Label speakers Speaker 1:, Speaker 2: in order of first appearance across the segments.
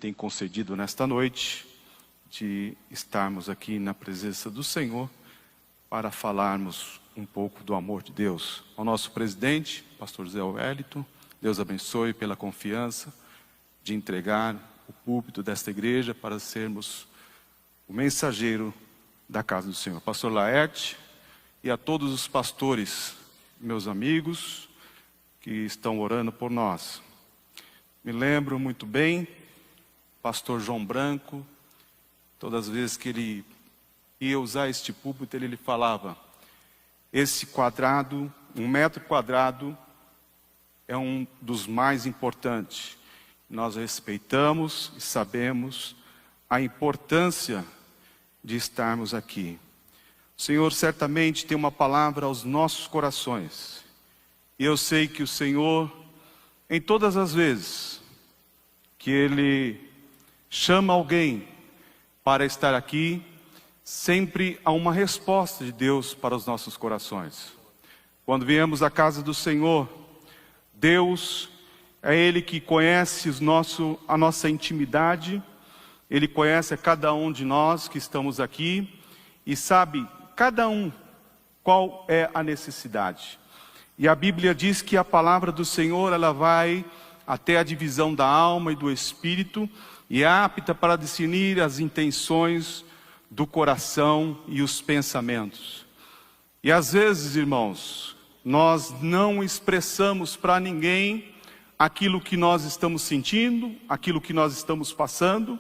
Speaker 1: tem concedido nesta noite de estarmos aqui na presença do Senhor para falarmos um pouco do amor de Deus. Ao nosso presidente, pastor José Wellington, Deus abençoe pela confiança de entregar o púlpito desta igreja para sermos o mensageiro da casa do Senhor. Pastor Laerte e a todos os pastores, meus amigos, que estão orando por nós. Me lembro muito bem, pastor João Branco, todas as vezes que ele ia usar este púlpito, ele falava: esse quadrado, 1 metro quadrado, é um dos mais importantes. Nós respeitamos e sabemos a importância de estarmos aqui. O Senhor certamente tem uma palavra aos nossos corações. E eu sei que o Senhor, em todas as vezes que Ele chama alguém para estar aqui, sempre há uma resposta de Deus para os nossos corações. Quando viemos à casa do Senhor, Deus é Ele que conhece a nossa intimidade, Ele conhece a cada um de nós que estamos aqui e sabe cada um qual é a necessidade. E a Bíblia diz que a palavra do Senhor, ela vai até a divisão da alma e do espírito e é apta para discernir as intenções do coração e os pensamentos. E às vezes, irmãos, nós não expressamos para ninguém aquilo que nós estamos sentindo, aquilo que nós estamos passando,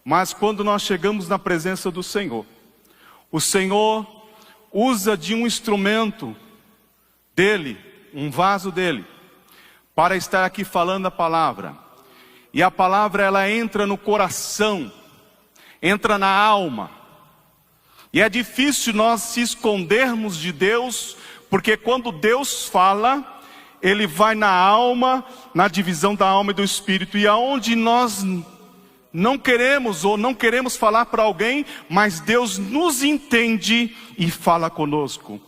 Speaker 1: mas quando nós chegamos na presença do Senhor, o Senhor usa de um instrumento dele, um vaso dele, para estar aqui falando a palavra. E a palavra, ela entra no coração, entra na alma. E é difícil nós se escondermos de Deus, porque quando Deus fala, Ele vai na alma, na divisão da alma e do espírito. E aonde nós não queremos ou não queremos falar para alguém, mas Deus nos entende e fala conosco.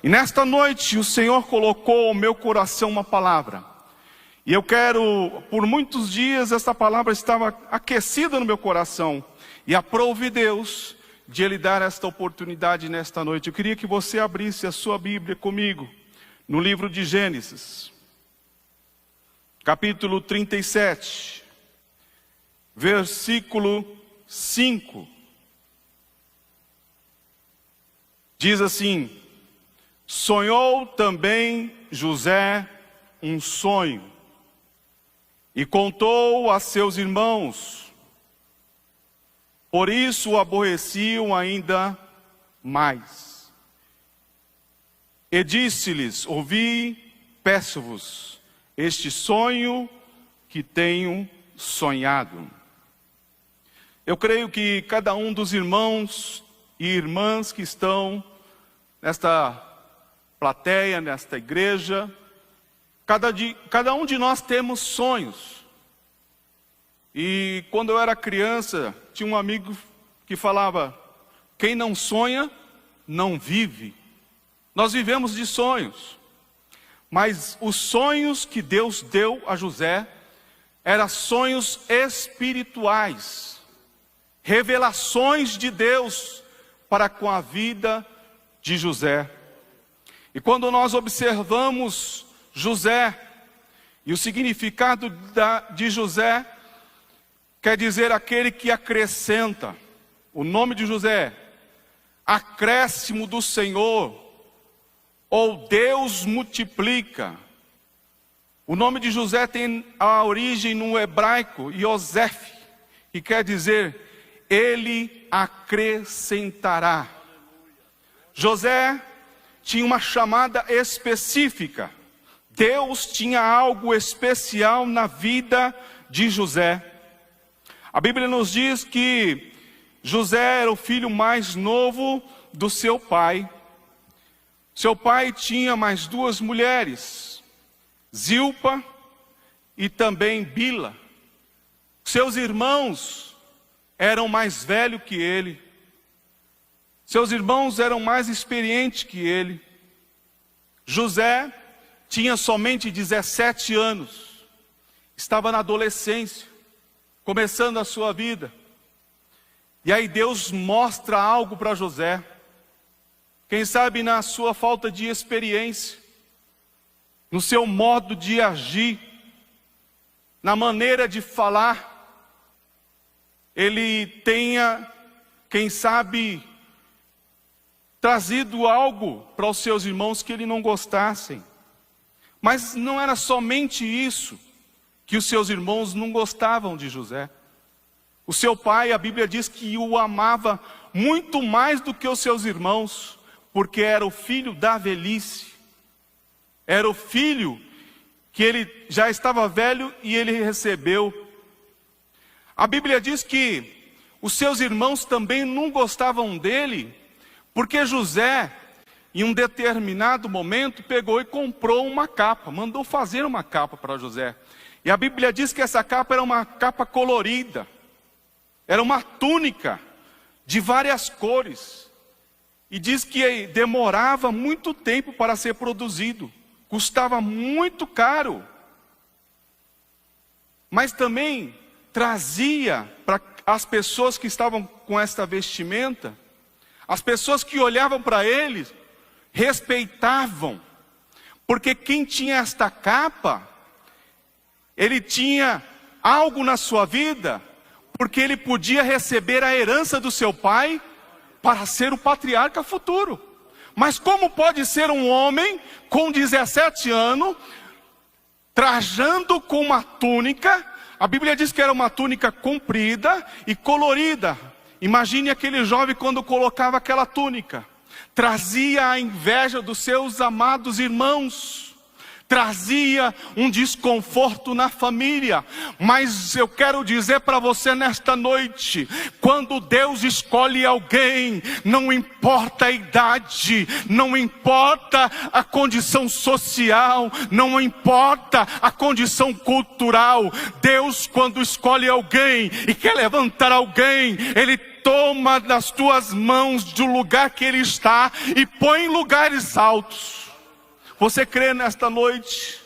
Speaker 1: E nesta noite o Senhor colocou ao meu coração uma palavra. E eu quero, por muitos dias essa palavra estava aquecida no meu coração. E aprove Deus de Ele dar esta oportunidade nesta noite. Eu queria que você abrisse a sua Bíblia comigo, no livro de Gênesis, capítulo 37, versículo 5. Diz assim: sonhou também José um sonho, e contou a seus irmãos, por isso o aborreciam ainda mais. E disse-lhes: ouvi, peço-vos, este sonho que tenho sonhado. Eu creio que cada um dos irmãos e irmãs que estão nesta plateia, nesta igreja, cada um de nós temos sonhos. E quando eu era criança, tinha um amigo que falava: quem não sonha, não vive. Nós vivemos de sonhos. Mas os sonhos que Deus deu a José eram sonhos espirituais, revelações de Deus para com a vida de José. E quando nós observamos José, e o significado de José quer dizer aquele que acrescenta. O nome de José, acréscimo do Senhor, ou Deus multiplica. O nome de José tem a origem no hebraico, Yosef, que quer dizer ele acrescentará. José tinha uma chamada específica. Deus tinha algo especial na vida de José. A Bíblia nos diz que José era o filho mais novo do seu pai. Seu pai tinha mais 2 mulheres, Zilpa e também Bila. Seus irmãos eram mais velhos que ele. Seus irmãos eram mais experientes que ele. José tinha somente 17 anos. Estava na adolescência. começando a sua vida. E aí Deus mostra algo para José. Quem sabe na sua falta de experiência, no seu modo de agir, na maneira de falar, ele tenha, quem sabe, trazido algo para os seus irmãos que ele não gostassem. Mas não era somente isso, que os seus irmãos não gostavam de José. O seu pai, a Bíblia diz que o amava muito mais do que os seus irmãos, porque era o filho da velhice. Era o filho que ele já estava velho e ele recebeu. A Bíblia diz que os seus irmãos também não gostavam dele, porque José, em um determinado momento, pegou e comprou uma capa, mandou fazer uma capa para José. E a Bíblia diz que essa capa era uma capa colorida, era uma túnica de várias cores. E diz que demorava muito tempo para ser produzido, custava muito caro. Mas também trazia para as pessoas que estavam com esta vestimenta, as pessoas que olhavam para ele, respeitavam. Porque quem tinha esta capa, ele tinha algo na sua vida, porque ele podia receber a herança do seu pai para ser o patriarca futuro. Mas como pode ser um homem com 17 anos, trajando com uma túnica? A Bíblia diz que era uma túnica comprida e colorida. Imagine aquele jovem quando colocava aquela túnica. Trazia a inveja dos seus amados irmãos. Trazia um desconforto na família. Mas eu quero dizer para você nesta noite, quando Deus escolhe alguém, não importa a idade, não importa a condição social, não importa a condição cultural. Deus, quando escolhe alguém e quer levantar alguém, Ele toma das tuas mãos do lugar que Ele está e põe em lugares altos. Você crê nesta noite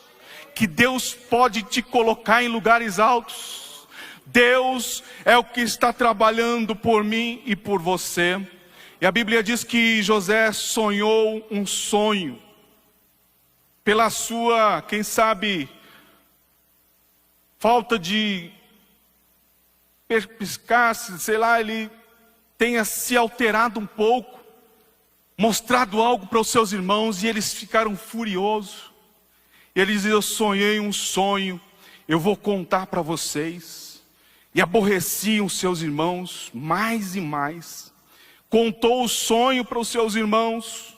Speaker 1: que Deus pode te colocar em lugares altos? Deus é o que está trabalhando por mim e por você. E a Bíblia diz que José sonhou um sonho. Pela sua, quem sabe, falta de perspicácia, sei lá, ele tenha se alterado um pouco, mostrado algo para os seus irmãos, e eles ficaram furiosos. Eles diziam: eu sonhei um sonho, eu vou contar para vocês. E aborreciam os seus irmãos mais e mais. Contou o sonho para os seus irmãos,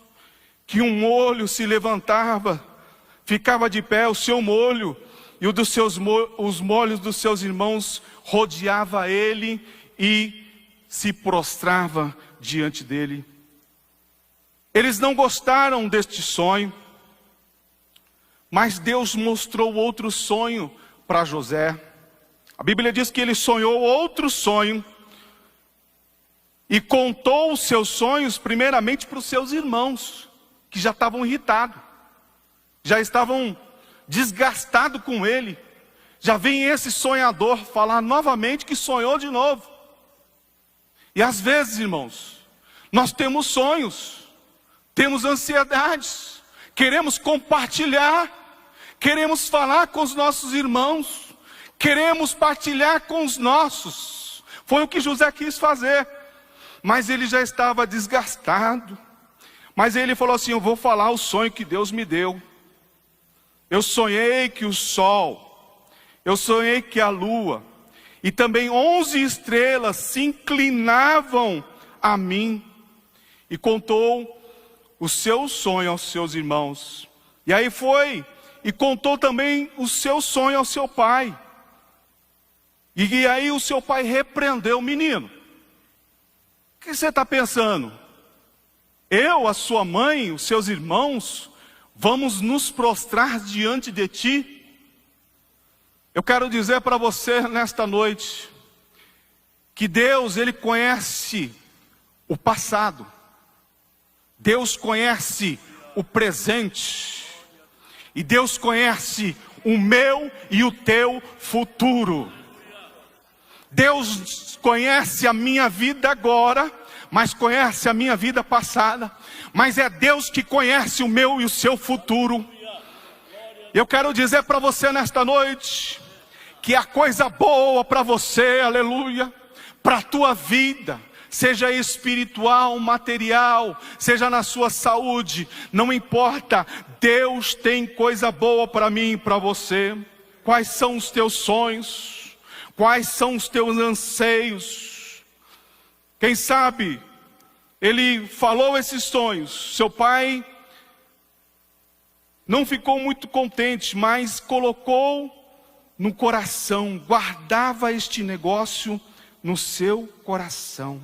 Speaker 1: que um molho se levantava, ficava de pé, o seu molho, e os molhos dos seus irmãos rodeava ele e se prostrava diante dele. Eles não gostaram deste sonho, mas Deus mostrou outro sonho para José. A Bíblia diz que ele sonhou outro sonho e contou os seus sonhos primeiramente para os seus irmãos, que já estavam irritados, já estavam desgastados com ele. Já vem esse sonhador falar novamente que sonhou de novo. E às vezes, irmãos, nós temos sonhos, temos ansiedades, queremos compartilhar, queremos falar com os nossos irmãos, queremos partilhar com os nossos. Foi o que José quis fazer, mas ele já estava desgastado. Mas ele falou assim: eu vou falar o sonho que Deus me deu. Eu sonhei que o sol, eu sonhei que a lua, e também 11 estrelas se inclinavam a mim. E contou o seu sonho aos seus irmãos. E aí foi e contou também o seu sonho ao seu pai. E aí o seu pai repreendeu o menino. O que você está pensando? Eu, a sua mãe, os seus irmãos, vamos nos prostrar diante de ti? Eu quero dizer para você nesta noite, que Deus, Ele conhece o passado. Deus conhece o presente. E Deus conhece o meu e o teu futuro. Deus conhece a minha vida agora, mas conhece a minha vida passada. Mas é Deus que conhece o meu e o seu futuro. Eu quero dizer para você nesta noite, que a coisa boa para você, aleluia, para a tua vida, seja espiritual, material, seja na sua saúde, não importa, Deus tem coisa boa para mim e para você. Quais são os teus sonhos? Quais são os teus anseios? Quem sabe, ele falou esses sonhos, seu pai não ficou muito contente, mas colocou no coração, guardava este negócio no seu coração.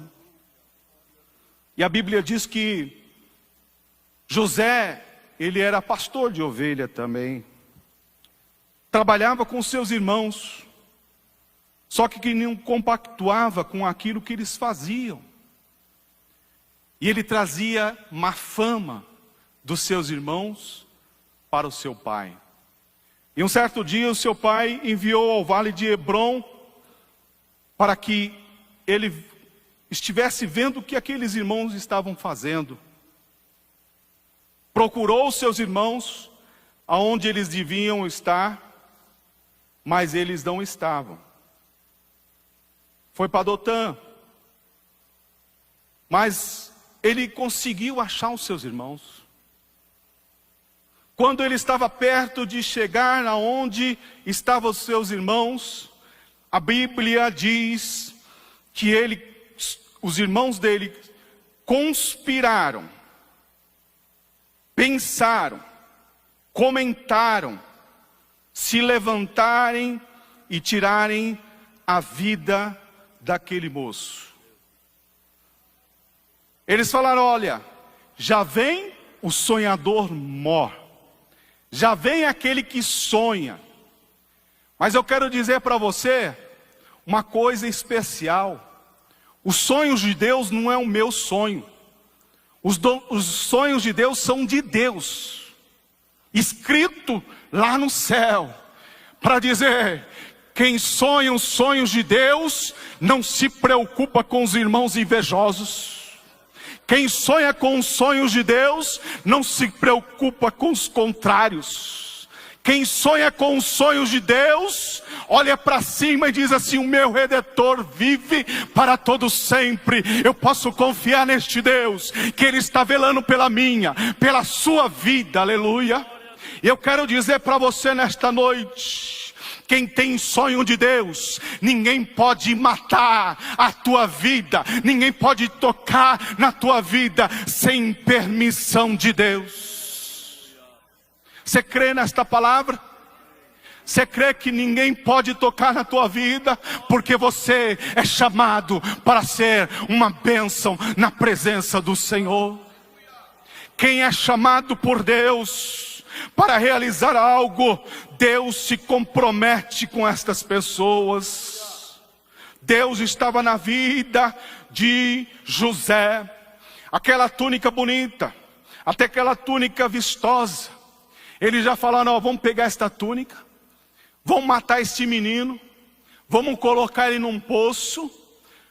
Speaker 1: E a Bíblia diz que José, ele era pastor de ovelha também. Trabalhava com seus irmãos, só que não compactuava com aquilo que eles faziam. E ele trazia má fama dos seus irmãos para o seu pai. E um certo dia o seu pai enviou ao vale de Hebrom para que ele estivesse vendo o que aqueles irmãos estavam fazendo. Procurou os seus irmãos aonde eles deviam estar, mas eles não estavam. Foi para Dotã, mas ele conseguiu achar os seus irmãos. Quando ele estava perto de chegar aonde estavam os seus irmãos, a Bíblia diz que os irmãos dele conspiraram, pensaram, comentaram, se levantarem e tirarem a vida daquele moço. Eles falaram: olha, já vem o sonhador mor, já vem aquele que sonha. Mas eu quero dizer para você uma coisa especial. Os sonhos de Deus não é o meu sonho. Os sonhos de Deus são de Deus, escrito lá no céu, para dizer: quem sonha os sonhos de Deus, não se preocupa com os irmãos invejosos. Quem sonha com os sonhos de Deus, não se preocupa com os contrários. Quem sonha com os sonhos de Deus, olha para cima e diz assim: o meu Redentor vive para todo sempre. Eu posso confiar neste Deus, que Ele está velando pela minha, pela sua vida, aleluia. E eu quero dizer para você nesta noite: quem tem sonho de Deus, ninguém pode matar a tua vida, ninguém pode tocar na tua vida sem permissão de Deus. Você crê nesta palavra? Você crê que ninguém pode tocar na tua vida, porque você é chamado para ser uma bênção na presença do Senhor? Quem é chamado por Deus para realizar algo, Deus se compromete com estas pessoas. Deus estava na vida de José. Aquela túnica bonita, até aquela túnica vistosa. Eles já falaram: vamos pegar esta túnica, vamos matar este menino, vamos colocar ele num poço,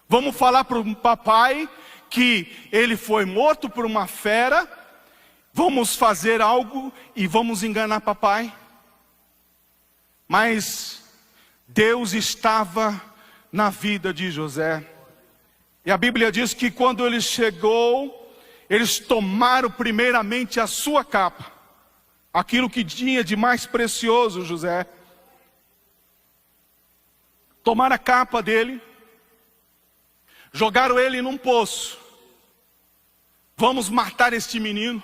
Speaker 1: vamos falar para o papai que ele foi morto por uma fera, vamos fazer algo e vamos enganar papai. Mas Deus estava na vida de José. E a Bíblia diz que quando ele chegou, eles tomaram primeiramente a sua capa, aquilo que tinha de mais precioso José. Tomaram a capa dele, jogaram ele num poço. Vamos matar este menino,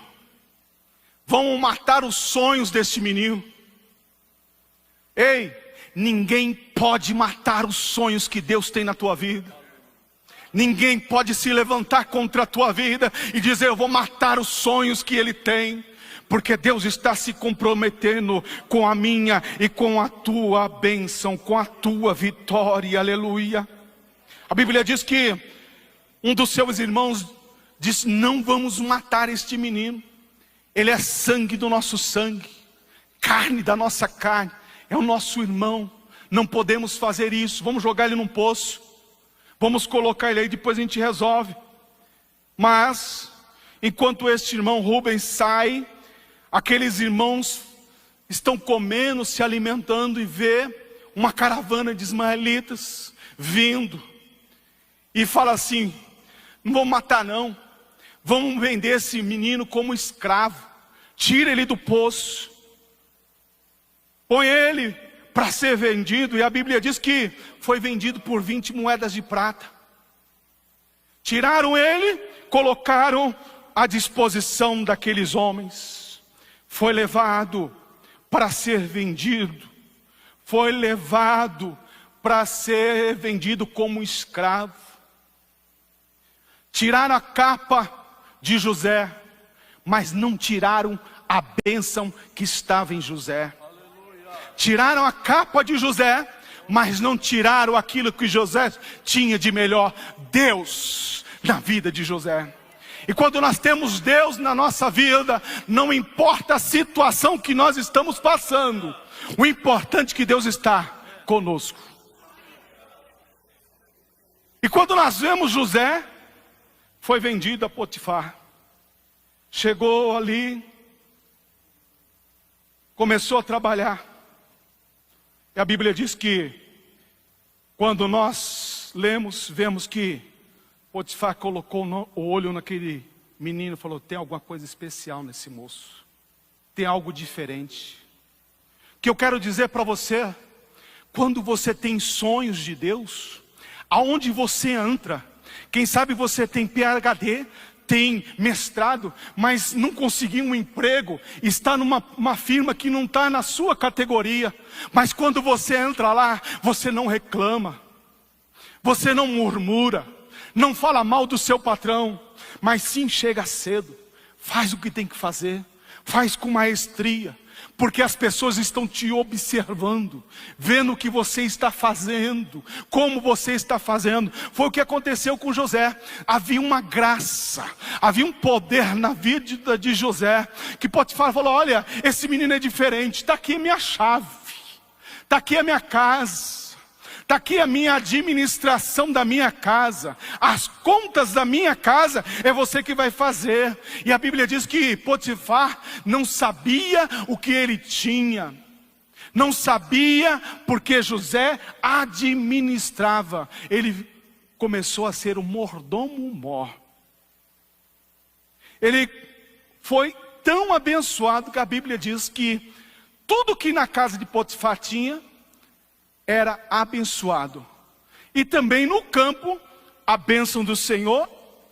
Speaker 1: vamos matar os sonhos deste menino. Ei, ninguém pode matar os sonhos que Deus tem na tua vida. Ninguém pode se levantar contra a tua vida e dizer: eu vou matar os sonhos que Ele tem. Porque Deus está se comprometendo com a minha e com a tua bênção, com a tua vitória, aleluia. A Bíblia diz que um dos seus irmãos disse: não vamos matar este menino. Ele é sangue do nosso sangue, carne da nossa carne, é o nosso irmão. não podemos fazer isso, vamos jogar ele num poço, vamos colocar ele aí, depois a gente resolve. Mas, enquanto este irmão Rubens sai, aqueles irmãos estão comendo, se alimentando, e vê uma caravana de ismaelitas vindo, e fala assim: não vamos matar não, vamos vender esse menino como escravo, tira ele do poço, põe ele para ser vendido. E a Bíblia diz que foi vendido por 20 moedas de prata. Tiraram ele, colocaram à disposição daqueles homens, foi levado para ser vendido, foi levado para ser vendido como escravo. Tiraram a capa de José, mas não tiraram a bênção que estava em José. Tiraram a capa de José, mas não tiraram aquilo que José tinha de melhor: Deus na vida de José. E quando nós temos Deus na nossa vida, não importa a situação que nós estamos passando, o importante é que Deus está conosco. E quando nós vemos José, foi vendido a Potifar, chegou ali, começou a trabalhar. E a Bíblia diz que, quando nós lemos, vemos que Potifar colocou o olho naquele menino e falou: tem alguma coisa especial nesse moço, tem algo diferente. O que eu quero dizer para você: quando você tem sonhos de Deus, aonde você entra, quem sabe você tem PhD, tem mestrado, mas não conseguiu um emprego, está numa firma que não está na sua categoria, mas quando você entra lá, você não reclama, você não murmura, não fala mal do seu patrão, mas sim chega cedo, faz o que tem que fazer, faz com maestria, porque as pessoas estão te observando, vendo o que você está fazendo, como você está fazendo. Foi o que aconteceu com José. Havia uma graça, havia um poder na vida de José, que Potifar falou: olha, esse menino é diferente, está aqui a minha chave, está aqui a minha casa, está aqui a minha administração da minha casa, as contas da minha casa é você que vai fazer. E a Bíblia diz que Potifar não sabia o que ele tinha, não sabia porque José administrava. Ele começou a ser o mordomo-mor. Ele foi tão abençoado que a Bíblia diz que tudo que na casa de Potifar tinha era abençoado. E também no campo, a bênção do Senhor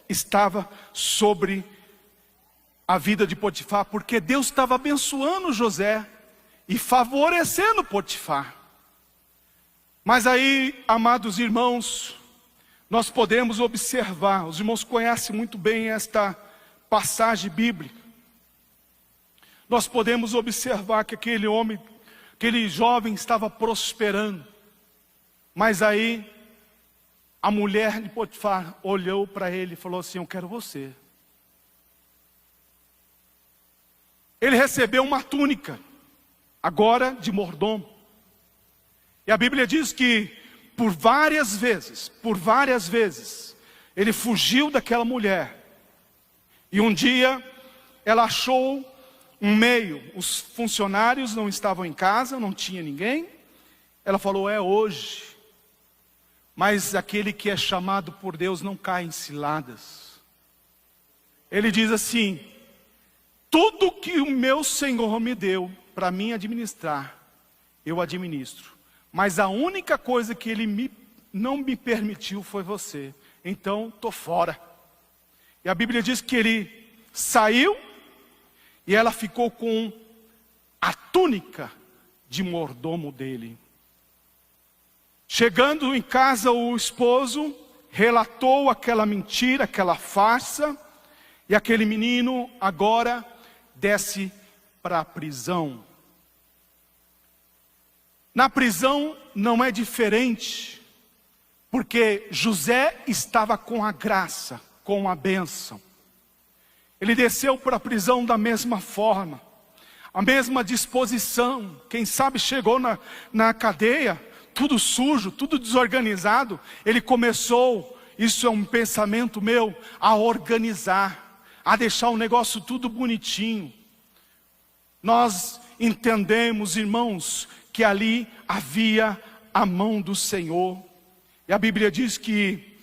Speaker 1: estava sobre a vida de Potifar, porque Deus estava abençoando José e favorecendo Potifar. Mas aí, amados irmãos, nós podemos observar, os irmãos conhecem muito bem esta passagem bíblica. Nós podemos observar que aquele homem, aquele jovem estava prosperando. Mas aí, a mulher de Potifar olhou para ele e falou assim: eu quero você. Ele recebeu uma túnica, agora de mordomo. E a Bíblia diz que por várias vezes, ele fugiu daquela mulher. E um dia, ela achou um meio, os funcionários não estavam em casa, não tinha ninguém. Ela falou: é hoje. Mas aquele que é chamado por Deus não cai em ciladas. Ele diz assim: tudo que o meu Senhor me deu para mim administrar, eu administro. Mas a única coisa que Ele não me permitiu foi você. Então, estou fora. E a Bíblia diz que ele saiu e ela ficou com a túnica de mordomo dele. Chegando em casa, o esposo relatou aquela mentira, aquela farsa, e aquele menino agora desce para a prisão. Na prisão não é diferente, porque José estava com a graça, com a bênção. Ele desceu para a prisão da mesma forma, a mesma disposição. Quem sabe chegou na cadeia, tudo sujo, tudo desorganizado, ele começou, isso é um pensamento meu, a organizar, a deixar o negócio tudo bonitinho. Nós entendemos, irmãos, que ali havia a mão do Senhor. E a Bíblia diz que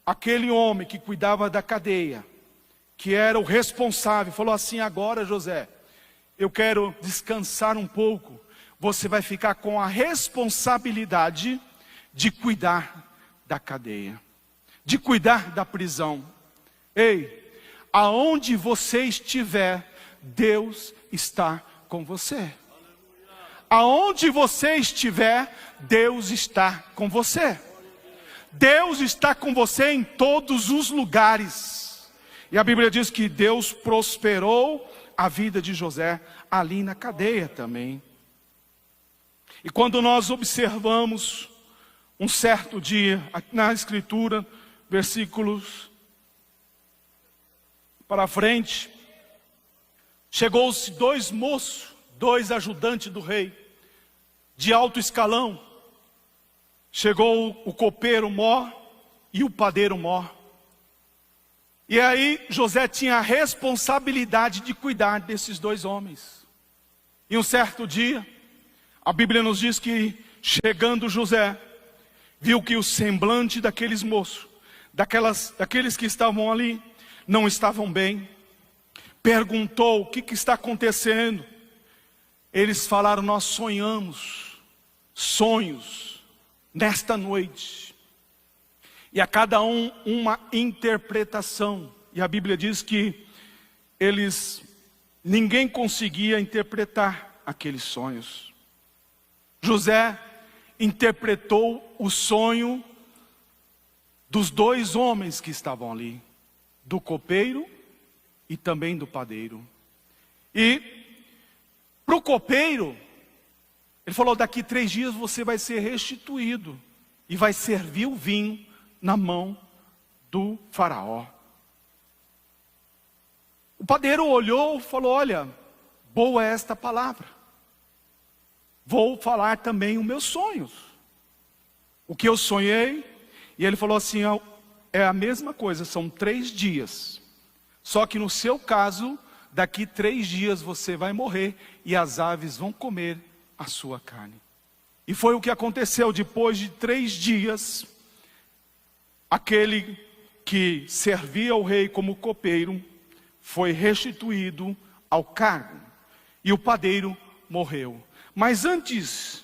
Speaker 1: aquele homem que cuidava da cadeia, que era o responsável, falou assim: agora, José, eu quero descansar um pouco. Você vai ficar com a responsabilidade de cuidar da cadeia, de cuidar da prisão. Ei, aonde você estiver, Deus está com você. Aonde você estiver, Deus está com você. Deus está com você em todos os lugares. E a Bíblia diz que Deus prosperou a vida de José ali na cadeia também. E quando nós observamos um certo dia, na Escritura, versículos para frente, chegou-se dois moços, dois ajudantes do rei, de alto escalão. Chegou o copeiro mor e o padeiro mor. E aí José tinha a responsabilidade de cuidar desses dois homens. E um certo dia, a Bíblia nos diz que, chegando José, viu que o semblante daqueles moços, daqueles que estavam ali, não estavam bem. Perguntou: o que está acontecendo? Eles falaram: nós sonhamos sonhos nesta noite. E a cada um uma interpretação. E a Bíblia diz que ninguém conseguia interpretar aqueles sonhos. José interpretou o sonho dos dois homens que estavam ali, do copeiro e também do padeiro. E para o copeiro, ele falou: daqui 3 dias você vai ser restituído e vai servir o vinho na mão do faraó. O padeiro olhou e falou: olha, boa é esta palavra. Vou falar também os meus sonhos, o que eu sonhei. E ele falou assim: é a mesma coisa, são 3 dias. Só que no seu caso, daqui 3 dias você vai morrer e as aves vão comer a sua carne. E foi o que aconteceu. Depois de 3 dias, aquele que servia ao rei como copeiro foi restituído ao cargo, e o padeiro morreu. Mas antes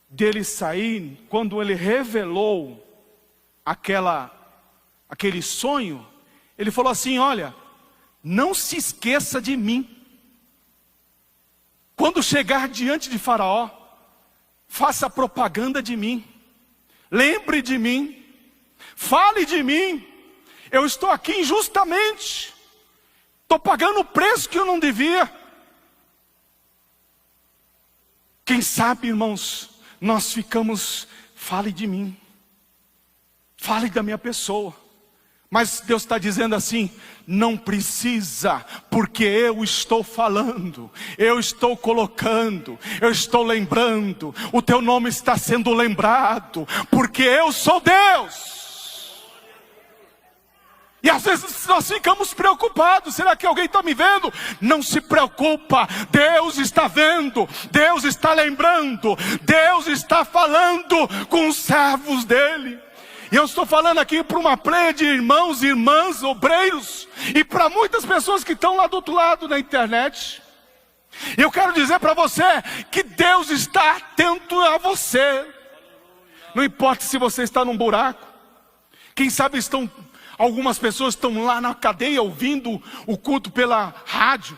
Speaker 1: dele sair, quando ele revelou aquele sonho, ele falou assim: olha, não se esqueça de mim. Quando chegar diante de Faraó, faça propaganda de mim, lembre de mim, fale de mim. Eu estou aqui injustamente, estou pagando o preço que eu não devia. Quem sabe, irmãos, nós ficamos: fale de mim, fale da minha pessoa. Mas Deus está dizendo assim: não precisa, porque eu estou falando, eu estou colocando, eu estou lembrando, o teu nome está sendo lembrado, porque eu sou Deus. E às vezes nós ficamos preocupados: será que alguém está me vendo? Não se preocupa, Deus está vendo, Deus está lembrando, Deus está falando com os servos dele. E eu estou falando aqui para uma pleia de irmãos e irmãs, obreiros, e para muitas pessoas que estão lá do outro lado na internet. Eu quero dizer para você que Deus está atento a você. Não importa se você está num buraco. Quem sabe algumas pessoas estão lá na cadeia ouvindo o culto pela rádio.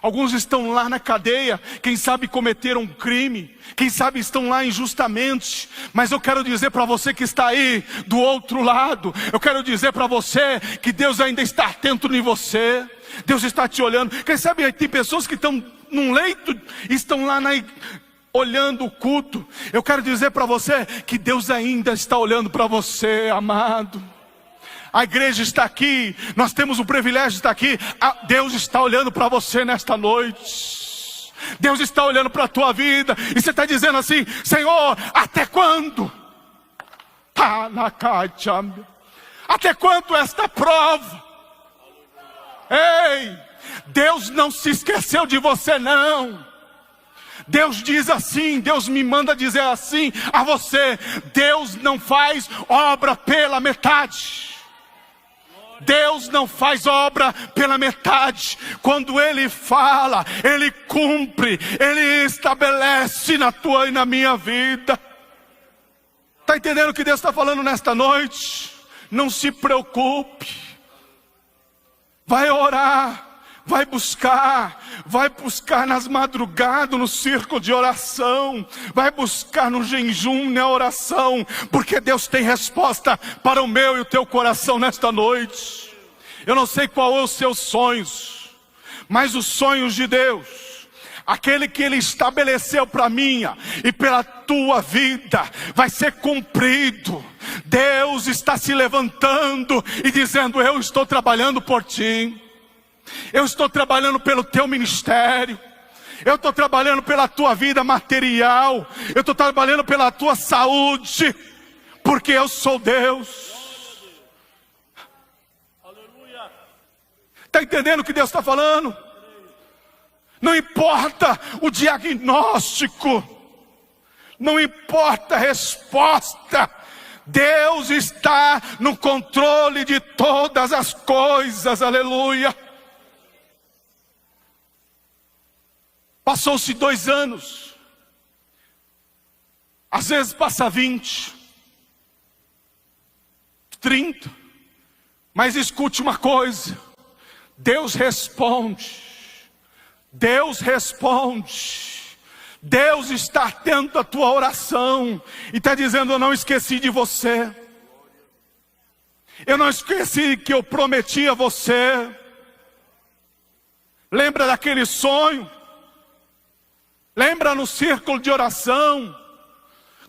Speaker 1: Alguns estão lá na cadeia, quem sabe cometeram um crime, quem sabe estão lá injustamente. Mas eu quero dizer para você que está aí do outro lado, eu quero dizer para você que Deus ainda está atento em você. Deus está te olhando. Quem sabe tem pessoas que estão num leito, estão lá olhando o culto. Eu quero dizer para você que Deus ainda está olhando para você, amado. A igreja está aqui, nós temos o privilégio de estar aqui. Deus está olhando para você nesta noite. Deus está olhando para a tua vida e você está dizendo assim: Senhor, até quando? Até quando esta prova? Ei, Deus não se esqueceu de você não. Deus diz assim, Deus me manda dizer assim a você: Deus não faz obra pela metade. Deus não faz obra pela metade. Quando Ele fala, Ele cumpre, Ele estabelece na tua e na minha vida. Está entendendo o que Deus está falando nesta noite? Não se preocupe. Vai orar. Vai buscar nas madrugadas, no círculo de oração, vai buscar no jejum, na oração, porque Deus tem resposta para o meu e o teu coração nesta noite. Eu não sei qual é os seus sonhos, mas os sonhos de Deus, aquele que Ele estabeleceu para a minha e pela tua vida, vai ser cumprido. Deus está se levantando e dizendo: eu estou trabalhando por ti. Eu estou trabalhando pelo teu ministério. Eu estou trabalhando pela tua vida material. Eu estou trabalhando pela tua saúde. Porque eu sou Deus. Está entendendo o que Deus está falando? Não importa o diagnóstico. Não importa a resposta. Deus está no controle de todas as coisas. Aleluia. Passou-se 2 anos, às vezes passa 20, 30, mas escute uma coisa: Deus responde, Deus responde, Deus está atento à tua oração, e está dizendo: eu não esqueci de você, eu não esqueci que eu prometi a você. Lembra daquele sonho? Lembra no círculo de oração,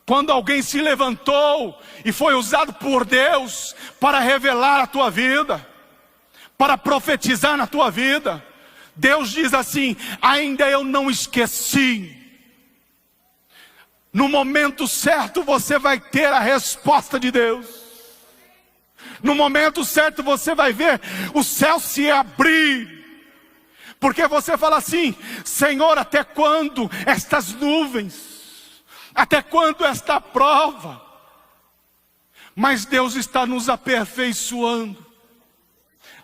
Speaker 1: quando alguém se levantou e foi usado por Deus para revelar a tua vida, para profetizar na tua vida? Deus diz assim: ainda eu não esqueci. No momento certo você vai ter a resposta de Deus. No momento certo você vai ver o céu se abrir. Porque você fala assim: Senhor, até quando estas nuvens? Até quando esta prova? Mas Deus está nos aperfeiçoando.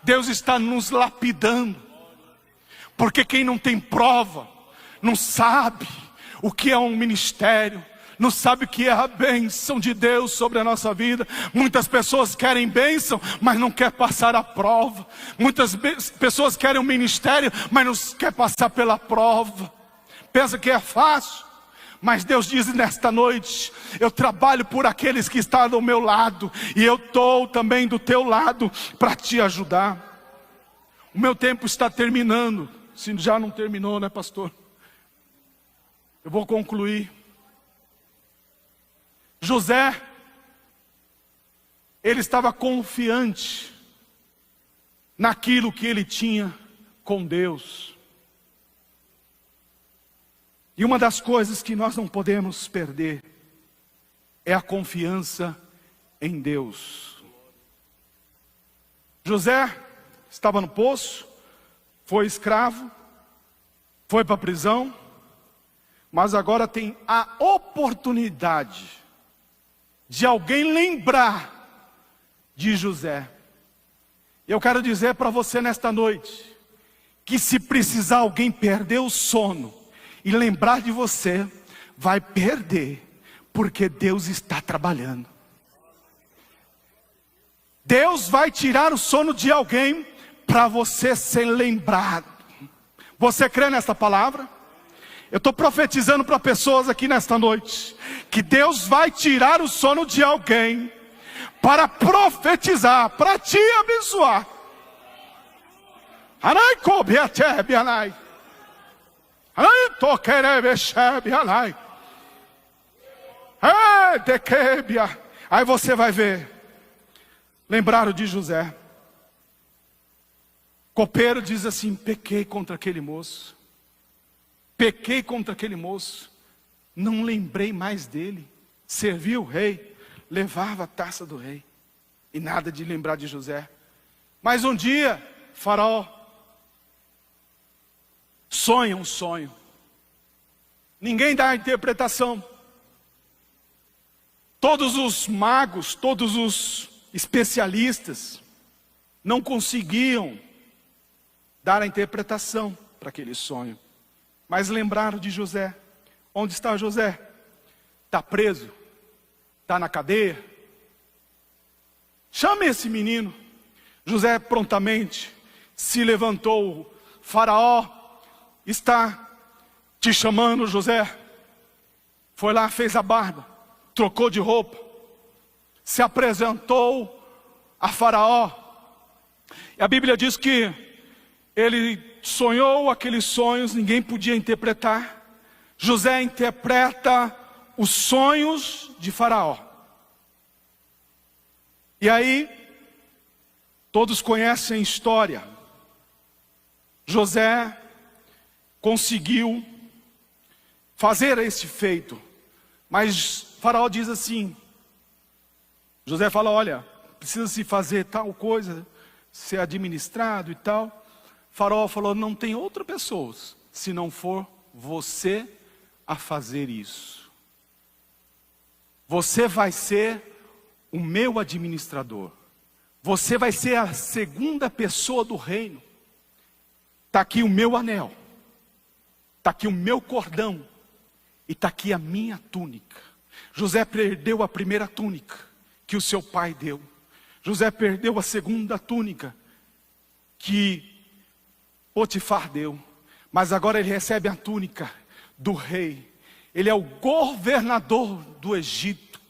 Speaker 1: Deus está nos lapidando. Porque quem não tem prova, não sabe o que é um ministério, não sabe o que é a bênção de Deus sobre a nossa vida. Muitas pessoas querem bênção, mas não quer passar a prova. Muitas pessoas querem um ministério, mas não quer passar pela prova. Pensa que é fácil. Mas Deus diz nesta noite: eu trabalho por aqueles que estão do meu lado, e eu estou também do teu lado para te ajudar. O meu tempo está terminando. Se já não terminou, né, pastor? Eu vou concluir. José, ele estava confiante naquilo que ele tinha com Deus. E uma das coisas que nós não podemos perder é a confiança em Deus. José estava no poço, foi escravo, foi para a prisão, mas agora tem a oportunidade de alguém lembrar de José. Eu quero dizer para você nesta noite, que se precisar alguém perder o sono e lembrar de você, vai perder, porque Deus está trabalhando. Deus vai tirar o sono de alguém para você ser lembrado. Você crê nessa palavra? Eu estou profetizando para pessoas aqui nesta noite, que Deus vai tirar o sono de alguém, para profetizar, para te abençoar. Aí você vai ver. Lembraram de José. Copeiro diz assim: pequei contra aquele moço. pequei contra aquele moço, não lembrei mais dele. Servia o rei, levava a taça do rei, e nada de lembrar de José. Mas um dia, Faraó sonha um sonho. Ninguém dá a interpretação. Todos os magos, todos os especialistas não conseguiam dar a interpretação para aquele sonho. Mas lembraram de José. Onde está José? Está preso? Está na cadeia? Chame esse menino. José prontamente se levantou. Faraó está te chamando, José. Foi lá, fez a barba, trocou de roupa, se apresentou a Faraó. E a Bíblia diz que ele sonhou aqueles sonhos, ninguém podia interpretar. José interpreta os sonhos de Faraó. E aí, todos conhecem a história. José conseguiu fazer esse feito. Mas Faraó diz assim, José fala, olha, precisa se fazer tal coisa, ser administrado e tal. Faraó falou, não tem outra pessoa, se não for você a fazer isso. Você vai ser o meu administrador. Você vai ser a segunda pessoa do reino. Está aqui o meu anel. Está aqui o meu cordão. E está aqui a minha túnica. José perdeu a primeira túnica que o seu pai deu. José perdeu a segunda túnica que Potifar deu. Mas agora ele recebe a túnica do rei. Ele é o governador do Egito.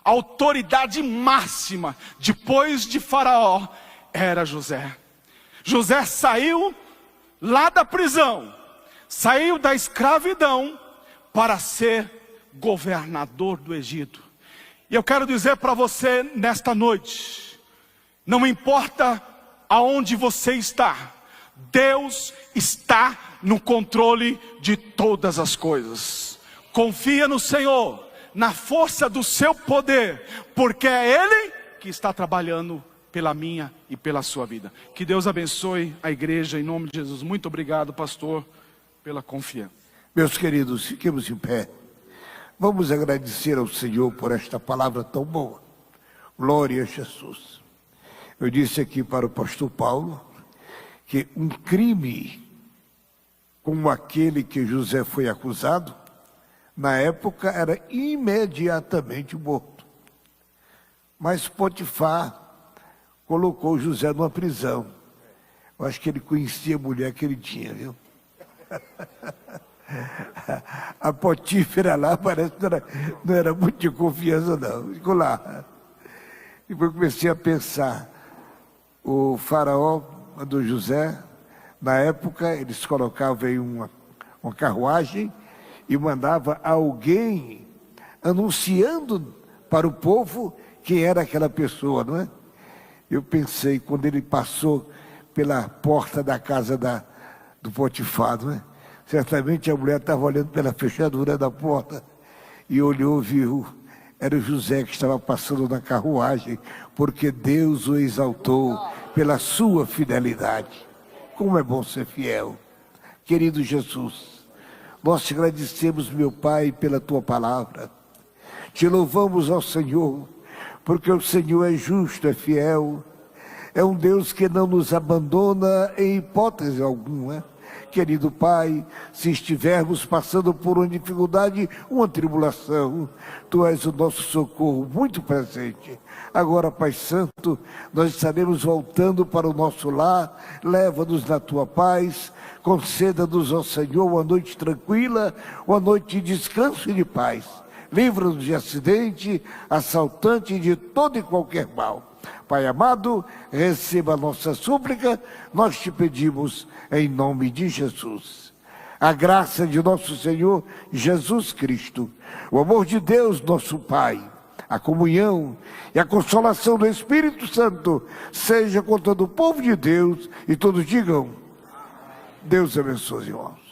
Speaker 1: A autoridade máxima depois de Faraó era José. José saiu lá da prisão, saiu da escravidão para ser governador do Egito. E eu quero dizer para você nesta noite, não importa aonde você está, Deus está no controle de todas as coisas. Confia no Senhor, na força do seu poder, porque é Ele que está trabalhando pela minha e pela sua vida. Que Deus abençoe a igreja em nome de Jesus. Muito obrigado, pastor, pela confiança.
Speaker 2: Meus queridos, fiquemos em pé. Vamos agradecer ao Senhor por esta palavra tão boa. Glória a Jesus. Eu disse aqui para o pastor Paulo que um crime como aquele que José foi acusado, na época era imediatamente morto. Mas Potifar colocou José numa prisão. Eu acho que ele conhecia a mulher que ele tinha, viu? A Potífera lá parece que não era muito de confiança, não. Ficou lá. Depois comecei a pensar. O faraó mandou José. Na época, eles colocavam em uma carruagem e mandava alguém anunciando para o povo quem era aquela pessoa, não é? Eu pensei, quando ele passou pela porta da casa do Potifar, não é? Certamente a mulher estava olhando pela fechadura da porta e olhou, viu, era o José que estava passando na carruagem, porque Deus o exaltou pela sua fidelidade. Como é bom ser fiel. Querido Jesus, nós te agradecemos, meu Pai, pela tua palavra. Te louvamos ao Senhor, porque o Senhor é justo, é fiel. É um Deus que não nos abandona em hipótese alguma. Querido Pai, se estivermos passando por uma dificuldade, uma tribulação, Tu és o nosso socorro muito presente. Agora, Pai Santo, nós estaremos voltando para o nosso lar, leva-nos na Tua paz, conceda-nos ao Senhor uma noite tranquila, uma noite de descanso e de paz. Livra-nos de acidente, assaltante e de todo e qualquer mal. Pai amado, receba a nossa súplica, nós te pedimos em nome de Jesus. A graça de nosso Senhor Jesus Cristo, o amor de Deus, nosso Pai, a comunhão e a consolação do Espírito Santo, seja com todo o povo de Deus, e todos digam, Deus abençoe, irmãos.